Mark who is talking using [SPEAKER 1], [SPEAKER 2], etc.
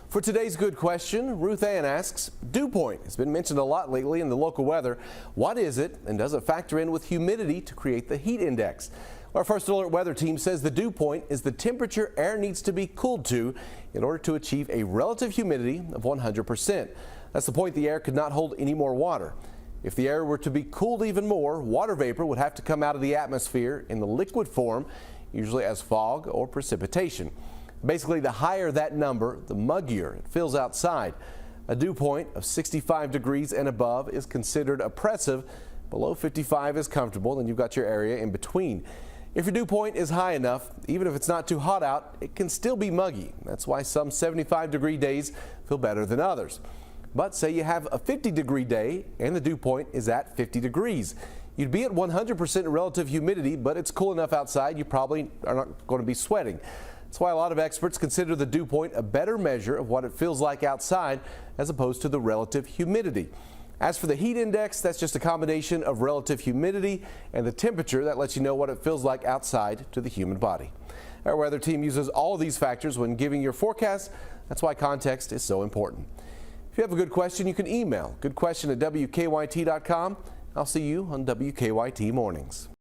[SPEAKER 1] For today's good question, Ruth Ann asks, dew point has been mentioned a lot lately in the local weather. What is it, and does it factor in with humidity to create the heat index? Our First Alert weather team says the dew point is the temperature air needs to be cooled to in order to achieve a relative humidity of 100%. That's the point the air could not hold any more water. If the air were to be cooled even more, water vapor would have to come out of the atmosphere in the liquid form, usually as fog or precipitation. Basically, the higher that number, the muggier it feels outside. A dew point of 65 degrees and above is considered oppressive. Below 55 is comfortable, then you've got your area in between. If your dew point is high enough, even if it's not too hot out, it can still be muggy. That's why some 75-degree days feel better than others. But say you have a 50-degree day and the dew point is at 50 degrees. You'd be at 100% relative humidity, but it's cool enough outside you probably are not going to be sweating. That's why a lot of experts consider the dew point a better measure of what it feels like outside as opposed to the relative humidity. As for the heat index, that's just a combination of relative humidity and the temperature that lets you know what it feels like outside to the human body. Our weather team uses all of these factors when giving your forecast. That's why context is so important. If you have a good question, you can email goodquestion@wkyt.com. I'll see you on WKYT Mornings.